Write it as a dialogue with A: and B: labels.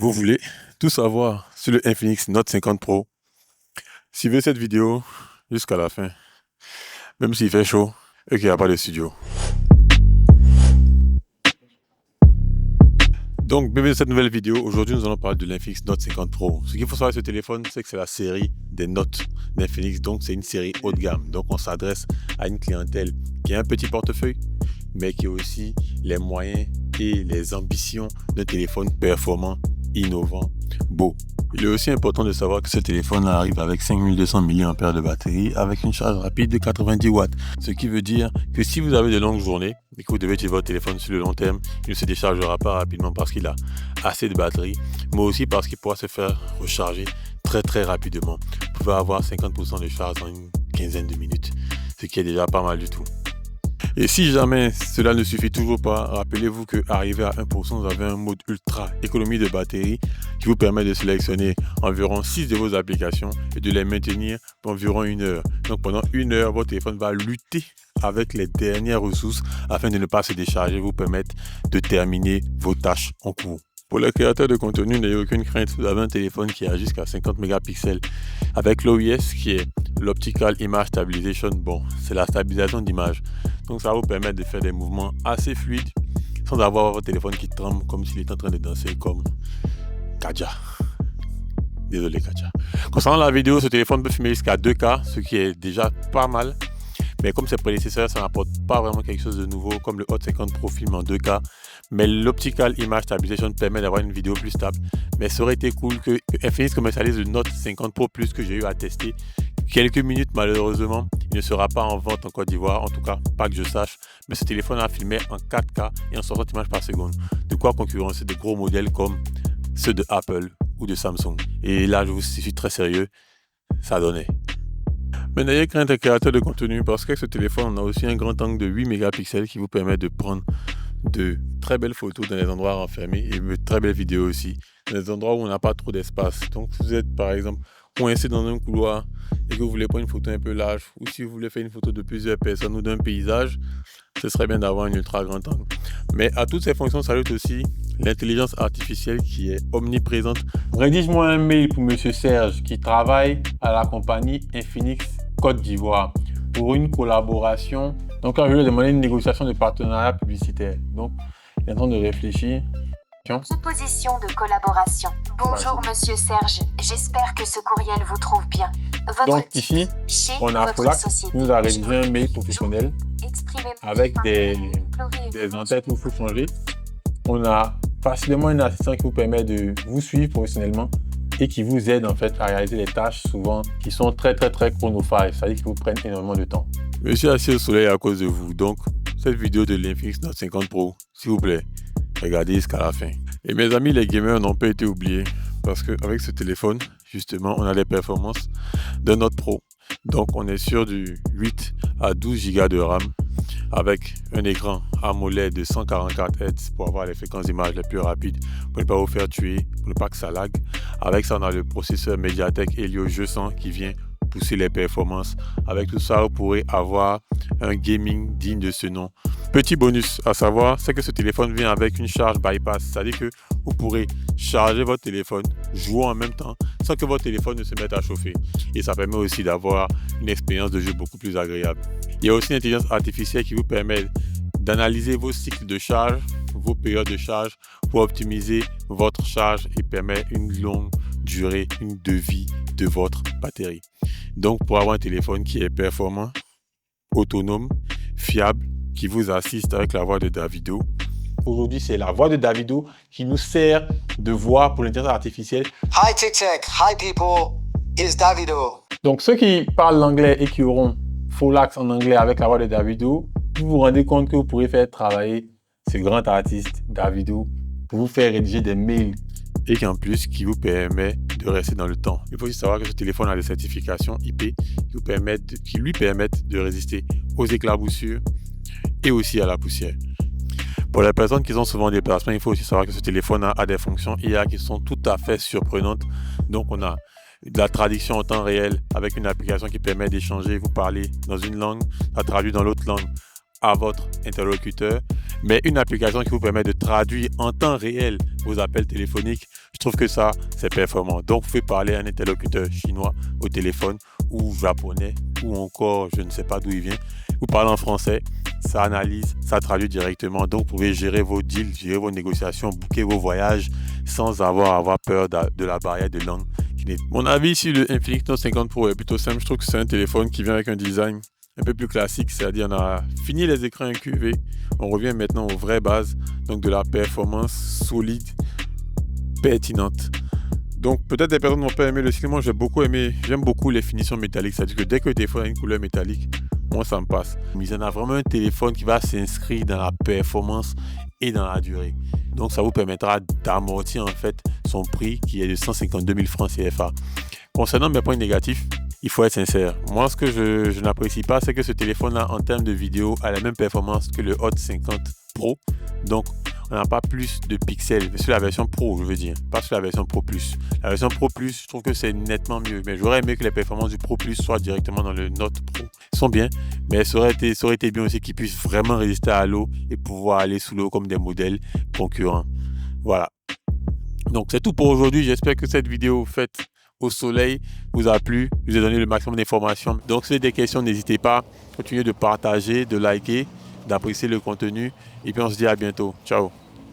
A: Vous voulez tout savoir sur le Infinix Note 50 Pro? Suivez cette vidéo jusqu'à la fin, même s'il fait chaud et qu'il n'y a pas de studio. Donc, bienvenue dans cette nouvelle vidéo. Aujourd'hui, nous allons parler de l'Infinix Note 50 Pro. Ce qu'il faut savoir sur ce téléphone, c'est que c'est la série des Notes d'Infinix. Donc, c'est une série haut de gamme. Donc, on s'adresse à une clientèle qui a un petit portefeuille, mais qui a aussi les moyens et les ambitions d'un téléphone performant, innovant, beau. Il est aussi important de savoir que ce téléphone arrive avec 5200 mAh de batterie avec une charge rapide de 90 watts. Ce qui veut dire que si vous avez de longues journées et que vous devez utiliser votre téléphone sur le long terme, il ne se déchargera pas rapidement parce qu'il a assez de batterie, mais aussi parce qu'il pourra se faire recharger très rapidement. Vous pouvez avoir 50% de charge en une quinzaine de minutes, ce qui est déjà pas mal du tout. Et si jamais cela ne suffit toujours pas, rappelez-vous qu'arrivé à 1%, vous avez un mode ultra économie de batterie qui vous permet de sélectionner environ 6 de vos applications et de les maintenir pour environ 1 heure. Donc pendant 1 heure, votre téléphone va lutter avec les dernières ressources afin de ne pas se décharger et vous permettre de terminer vos tâches en cours. Pour les créateurs de contenu, n'ayez aucune crainte, vous avez un téléphone qui a jusqu'à 50 mégapixels avec l'OIS qui est l'Optical Image Stabilization. Bon, c'est la stabilisation d'image. Donc ça va vous permettre de faire des mouvements assez fluides sans avoir votre téléphone qui tremble comme s'il était en train de danser comme Kaja. Désolé Kaja. Concernant la vidéo, ce téléphone peut filmer jusqu'à 2K, ce qui est déjà pas mal. Mais comme ses prédécesseurs, ça n'apporte pas vraiment quelque chose de nouveau comme le Hot 50 Pro filme en 2K. Mais l'Optical Image Stabilization permet d'avoir une vidéo plus stable. Mais ça aurait été cool que Infinix commercialise le Note 50 Pro Plus que j'ai eu à tester. Quelques minutes malheureusement, il ne sera pas en vente en Côte d'Ivoire, en tout cas pas que je sache. Mais ce téléphone a filmé en 4K et en 60 images par seconde. De quoi concurrencer de gros modèles comme ceux de Apple ou de Samsung. Et là, je suis très sérieux, ça donnait. Mais n'ayez crainte les créateurs de contenu parce qu'avec ce téléphone, on a aussi un grand angle de 8 mégapixels qui vous permet de prendre de très belles photos dans les endroits renfermés et de très belles vidéos aussi, dans les endroits où on n'a pas trop d'espace. Donc, si vous êtes par exemple coincé dans un couloir et que vous voulez prendre une photo un peu large ou si vous voulez faire une photo de plusieurs personnes ou d'un paysage, ce serait bien d'avoir un ultra grand angle. Mais à toutes ces fonctions s'ajoute aussi l'intelligence artificielle qui est omniprésente. Rédige-moi un mail pour Monsieur Serge qui travaille à la compagnie Infinix Côte d'Ivoire pour une collaboration. Donc là, je lui ai demandé une négociation de partenariat publicitaire. Donc, il est en train de réfléchir.
B: Proposition de collaboration. Bonjour Monsieur Serge, j'espère que ce courriel vous trouve bien.
A: Donc ici, on a Folac qui nous a rédigé un mail professionnel avec des entêtes où il faut changer. On a facilement un assistant qui vous permet de vous suivre professionnellement et qui vous aide en fait à réaliser les tâches souvent qui sont très chronophages, c'est-à-dire qui vous prennent énormément de temps. Je suis assis au soleil à cause de vous, donc cette vidéo de l'Infinix Note 50 Pro, s'il vous plaît, regardez jusqu'à la fin. Et mes amis les gamers n'ont pas été oubliés parce qu'avec ce téléphone, justement, on a les performances d'un Note Pro. Donc on est sur du 8 à 12 Go de RAM avec un écran AMOLED de 144 Hz pour avoir les fréquences d'image les plus rapides, pour ne pas vous faire tuer, pour ne pas que ça lag. Avec ça, on a le processeur MediaTek Helio G100 qui vient pousser les performances. Avec tout ça, vous pourrez avoir un gaming digne de ce nom. Petit bonus à savoir, c'est que ce téléphone vient avec une charge bypass, c'est-à-dire que vous pourrez charger votre téléphone, jouer en même temps, sans que votre téléphone ne se mette à chauffer. Et ça permet aussi d'avoir une expérience de jeu beaucoup plus agréable. Il y a aussi une intelligence artificielle qui vous permet d'analyser vos cycles de charge, vos périodes de charge pour optimiser votre charge et permettre une longue durée, de vie de votre batterie. Donc pour avoir un téléphone qui est performant, autonome, fiable, qui vous assiste avec la voix de Davido. Aujourd'hui, c'est la voix de Davido qui nous sert de voix pour l'intelligence artificielle.
C: Hi TikTok, hi people, it's Davido.
A: Donc ceux qui parlent l'anglais et qui auront Folac en anglais avec la voix de Davido, vous vous rendez compte que vous pourrez faire travailler ce grand artiste Davido pour vous faire rédiger des mails et qu'en plus qui vous permet de rester dans le temps. Il faut aussi savoir que ce téléphone a des certifications IP qui lui permettent de résister aux éclaboussures et aussi à la poussière. Pour les personnes qui ont souvent des déplacements, il faut aussi savoir que ce téléphone a des fonctions IA qui sont tout à fait surprenantes. Donc on a de la traduction en temps réel avec une application qui permet d'échanger, vous parler dans une langue, ça traduit dans l'autre langue à votre interlocuteur, mais une application qui vous permet de traduire en temps réel vos appels téléphoniques. Je trouve que ça, c'est performant. Donc, vous pouvez parler à un interlocuteur chinois au téléphone ou japonais ou encore, je ne sais pas d'où il vient. Vous parlez en français, ça analyse, ça traduit directement. Donc, vous pouvez gérer vos deals, gérer vos négociations, booker vos voyages sans avoir peur de la barrière de langue. Mon avis sur le Infinix Note 50 Pro est plutôt simple. Je trouve que c'est un téléphone qui vient avec un design un peu plus classique, c'est-à-dire on a fini les écrans incurvés, on revient maintenant aux vraies bases, donc de la performance solide, pertinente. Donc peut-être des personnes n'ont pas aimé le style, moi j'aime beaucoup les finitions métalliques, c'est-à-dire que dès que le téléphone a une couleur métallique, moi ça me passe. Mais il y en a vraiment un téléphone qui va s'inscrire dans la performance et dans la durée. Donc ça vous permettra d'amortir en fait son prix qui est de 152 000 francs CFA. Concernant mes points négatifs, il faut être sincère. Moi, ce que je n'apprécie pas, c'est que ce téléphone-là, en termes de vidéo, a la même performance que le Hot 50 Pro. Donc, on n'a pas plus de pixels. Mais sur la version Pro, je veux dire. Pas sur la version Pro Plus. La version Pro Plus, je trouve que c'est nettement mieux. Mais j'aurais aimé que les performances du Pro Plus soient directement dans le Note Pro. Ils sont bien, mais ça aurait été bien aussi qu'ils puissent vraiment résister à l'eau et pouvoir aller sous l'eau comme des modèles concurrents. Voilà. Donc, c'est tout pour aujourd'hui. J'espère que cette vidéo faite au soleil vous a plu, je vous ai donné le maximum d'informations. Donc si vous avez des questions, n'hésitez pas, continuez de partager, de liker, d'apprécier le contenu et puis on se dit à bientôt. Ciao.